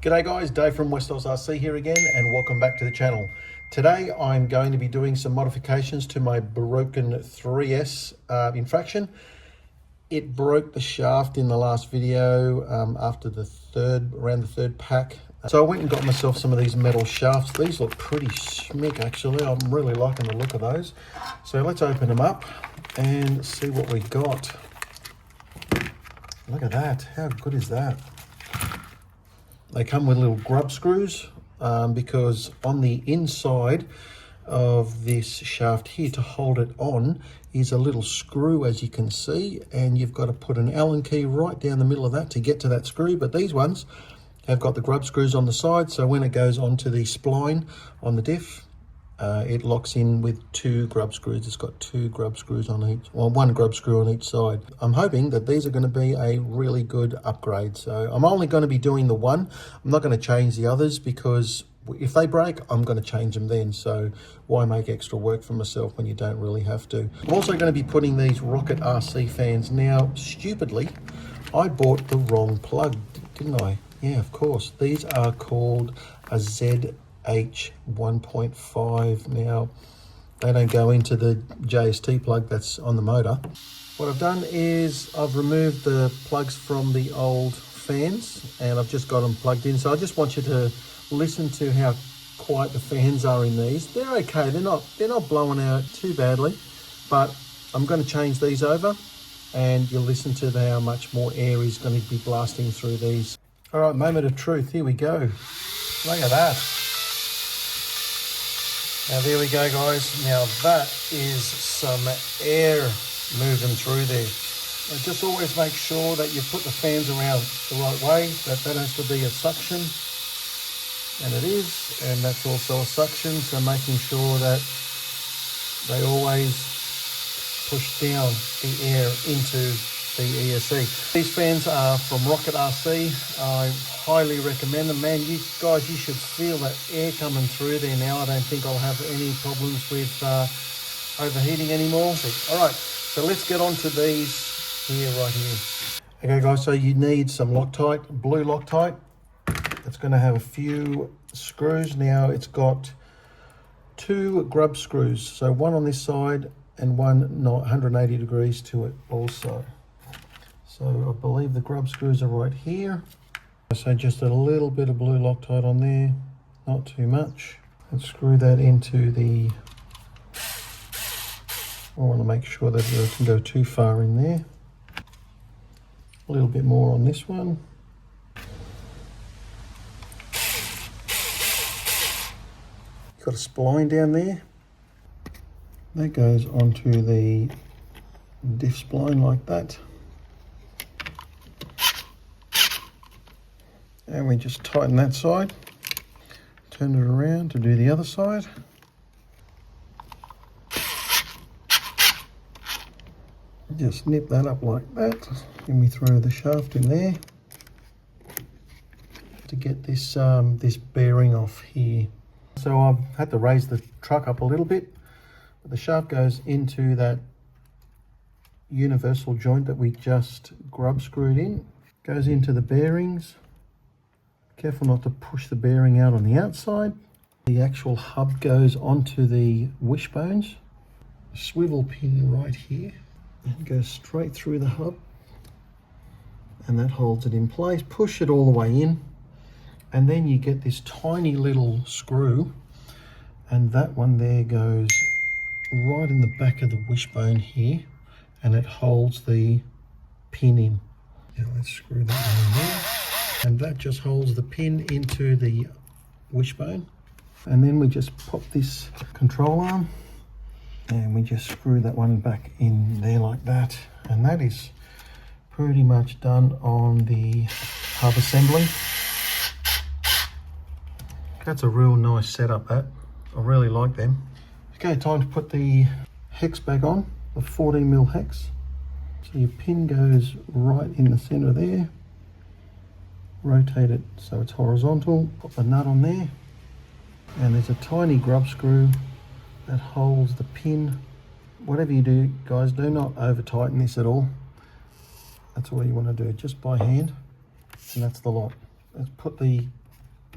G'day guys, Dave from WestOz RC here again, and welcome back to the channel. Today I'm going to be doing some modifications to my broken 3S Infraction. It broke the shaft in the last video after around the third pack. So I went and got myself some of these metal shafts. These look pretty smick actually. I'm really liking the look of those. So let's open them up and see what we got. Look at that, how good is that? They come with little grub screws because on the inside of this shaft here to hold it on is a little screw, as you can see, and you've got to put an Allen key right down the middle of that to get to that screw. But these ones have got the grub screws on the side, so when it goes onto the spline on the diff, it locks in with two grub screws. It's got two grub screws on each, well, one grub screw on each side. I'm hoping that these are going to be a really good upgrade. So I'm only going to be doing the one. I'm not going to change the others because if they break, I'm going to change them then. So why make extra work for myself when you don't really have to? I'm also going to be putting these Rocket RC fans. Now, stupidly, I bought the wrong plug, didn't I? Yeah, of course. These are called a ZH 1.5. Now, they don't go into the JST plug that's on the motor. What I've done is I've removed the plugs from the old fans and I've just got them plugged in. So I just want you to listen to how quiet the fans are in these. They're okay, they're not blowing out too badly, but I'm going to change these over and you'll listen to how much more air is going to be blasting through these. All right, moment of truth, here we go. Look at that. Now there we go guys, now that is some air moving through there. Now just always make sure that you put the fans around the right way, that has to be a suction, and it is, and that's also a suction, so making sure that they always push down the air into the ESC. These fans are from Rocket RC. I highly recommend them. Man, you guys, you should feel that air coming through there now. I don't think I'll have any problems with overheating anymore. All right, so let's get on to these here, right here. Okay guys, so you need some Loctite, blue Loctite. It's going to have a few screws. Now it's got two grub screws, so one on this side and one 180 degrees to it also. So I believe the grub screws are right here. So just a little bit of blue Loctite on there, not too much. And screw that into the, I want to make sure that it doesn't go too far in there. A little bit more on this one. Got a spline down there. That goes onto the diff spline like that. And we just tighten that side, turn it around to do the other side. Just nip that up like that. Then we throw the shaft in there to get this, this bearing off here. So I've had to raise the truck up a little bit. But the shaft goes into that universal joint that we just grub screwed in. Goes into the bearings. Careful not to push the bearing out on the outside. The actual hub goes onto the wishbones. Swivel pin right here. And goes straight through the hub. And that holds it in place. Push it all the way in. And then you get this tiny little screw. And that one there goes right in the back of the wishbone here. And it holds the pin in. Now let's screw that one in there. And that just holds the pin into the wishbone. And then we just pop this control arm and we just screw that one back in there like that. And that is pretty much done on the hub assembly. That's a real nice setup, that. I really like them. Okay, time to put the hex back on, the 14mm hex. So your pin goes right in the center there. Rotate it so it's horizontal, put the nut on there, and there's a tiny grub screw that holds the pin. Whatever you do guys, do not over tighten this at all. That's all you want to do, just by hand, and that's the lot. Let's put the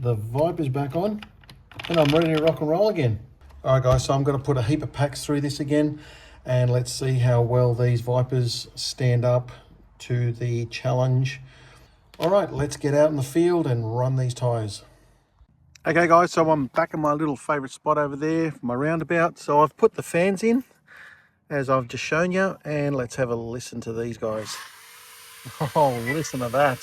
the Vipaz back on, and I'm ready to rock and roll again. All right guys, so I'm going to put a heap of packs through this again, and let's see how well these Vipaz stand up to the challenge. All right, let's get out in the field and run these tyres. Okay guys, so I'm back in my little favourite spot over there, my roundabout. So I've put the fans in, as I've just shown you, and let's have a listen to these guys. Oh, listen to that.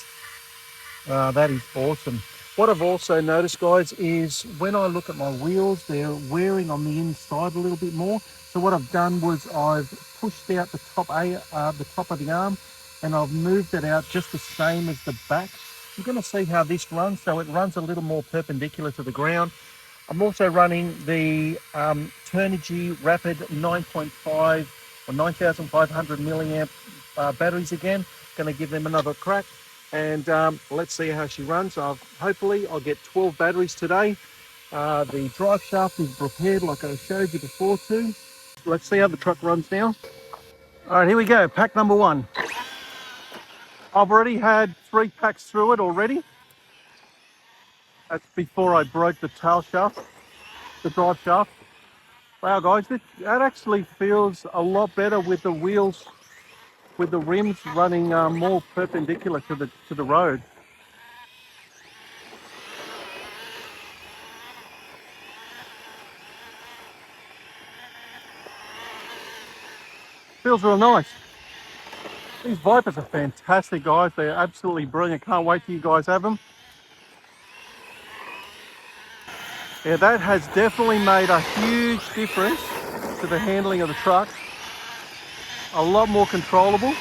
That is awesome. What I've also noticed, guys, is when I look at my wheels, they're wearing on the inside a little bit more. So what I've done was I've pushed out the top of the arm, and I've moved it out just the same as the back. You're going to see how this runs. So it runs a little more perpendicular to the ground. I'm also running the Turnigy Rapid 9.5 or 9,500 milliamp batteries again. Going to give them another crack, and let's see how she runs. Hopefully I'll get 12 batteries today. The drive shaft is prepared like I showed you before too. Let's see how the truck runs now. All right, here we go, pack number 1. I've already had 3 packs through it already. That's before I broke the tail shaft, the drive shaft. Wow guys, that actually feels a lot better with the wheels, with the rims running more perpendicular to the road. Feels real nice. These Vipaz are fantastic, guys. They're absolutely brilliant. Can't wait till you guys have them. Yeah, that has definitely made a huge difference to the handling of the truck. A lot more controllable.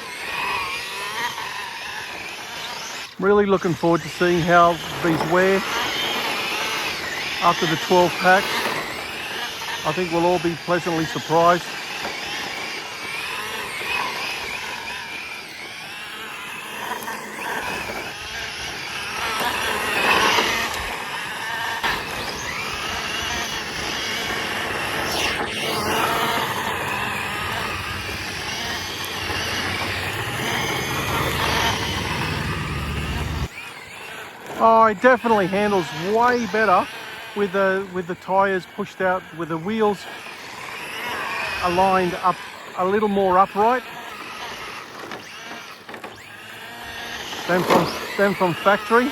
Really looking forward to seeing how these wear after the 12 packs. I think we'll all be pleasantly surprised. Oh, it definitely handles way better with the tyres pushed out, with the wheels aligned up a little more upright than from factory.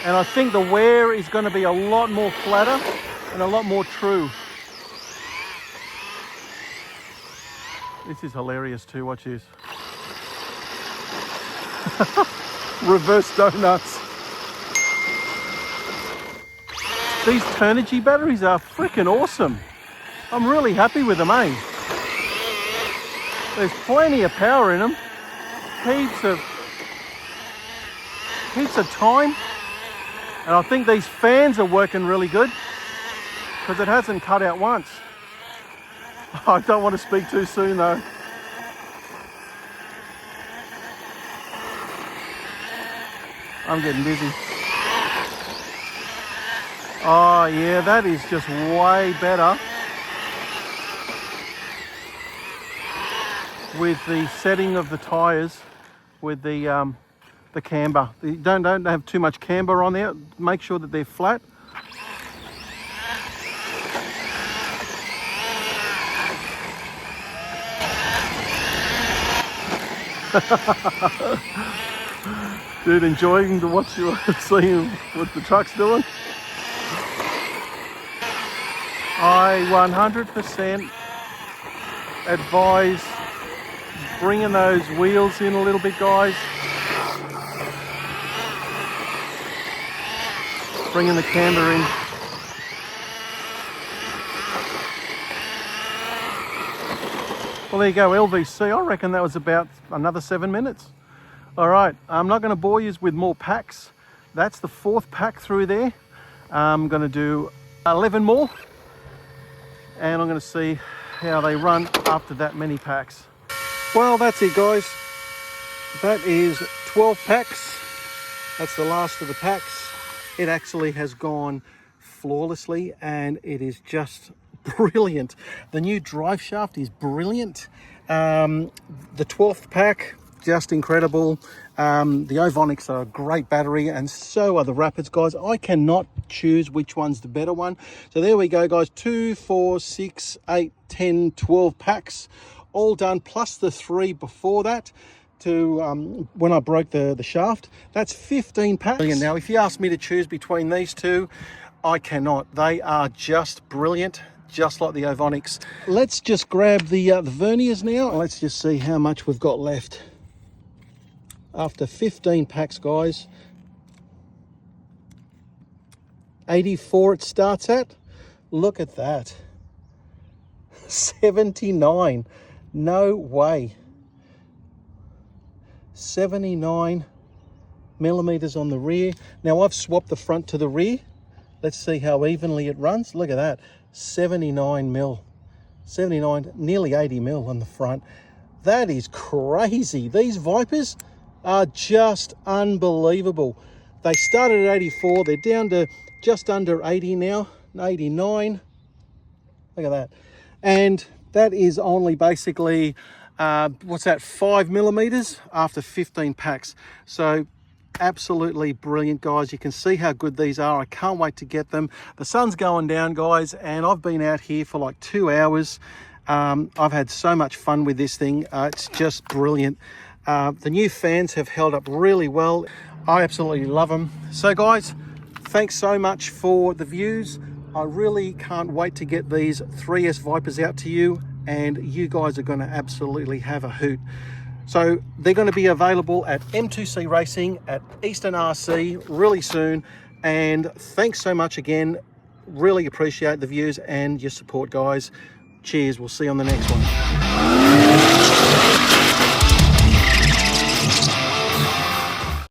And I think the wear is going to be a lot more flatter and a lot more true. This is hilarious too, watch this. Reverse donuts. These Turnigy batteries are freaking awesome. I'm really happy with them, eh? There's plenty of power in them. Heaps of time. And I think these fans are working really good because it hasn't cut out once. I don't want to speak too soon though. I'm getting dizzy. Oh yeah, that is just way better with the setting of the tyres, with the camber. Don't have too much camber on there. Make sure that they're flat. Dude, enjoying to watch you seeing what the truck's doing. I 100% advise bringing those wheels in a little bit, guys. Bringing the camber in. Well, there you go, LVC. I reckon that was about another 7 minutes. All right, I'm not going to bore you with more packs. That's the 4th pack through there. I'm going to do 11 more, and I'm going to see how they run after that many packs. Well, that's it, guys. That is 12 packs. That's the last of the packs. It actually has gone flawlessly, and it is just brilliant. The new drive shaft is brilliant. The 12th pack just incredible. The Ovonics are a great battery, and so are the Rapids, guys. I cannot choose which one's the better one. So there we go, guys. 2, 4, 6, 8, 10, 12 packs, all done, plus the 3 before that to when I broke the shaft. That's 15 packs. Brilliant. Now, if you ask me to choose between these two, I cannot. They are just brilliant, just like the Ovonics. Let's just grab the verniers now. Let's just see how much we've got left. After 15 packs, guys, 84 it starts at. Look at that. 79. No way. 79 millimeters on the rear. Now I've swapped the front to the rear. Let's see how evenly it runs. Look at that. 79 mil. 79, nearly 80 mil on the front. That is crazy. These Vipers are just unbelievable. They started at 84. They're down to just under 80 now. 89. Look at that. And that is only basically, what's that, 5 millimeters after 15 packs. So absolutely brilliant, guys. You can see how good these are. I can't wait to get them. The sun's going down, guys, and I've been out here for like 2 hours. I've had so much fun with this thing. It's just brilliant. The new fans have held up really well. I absolutely love them. So guys, thanks so much for the views. I really can't wait to get these 3S Vipers out to you, and you guys are going to absolutely have a hoot. So they're going to be available at M2C Racing at Eastern RC really soon. And thanks so much again. Really appreciate the views and your support, guys. Cheers. We'll see you on the next one.